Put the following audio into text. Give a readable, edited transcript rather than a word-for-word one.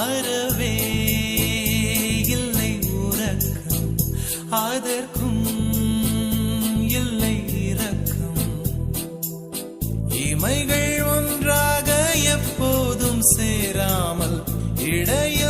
அறவே இல்லை உறக்கம், அதற்கும் இல்லை இரக்கம். இமைகள் ஒன்றாக எப்போதும் சேராமல் இடையே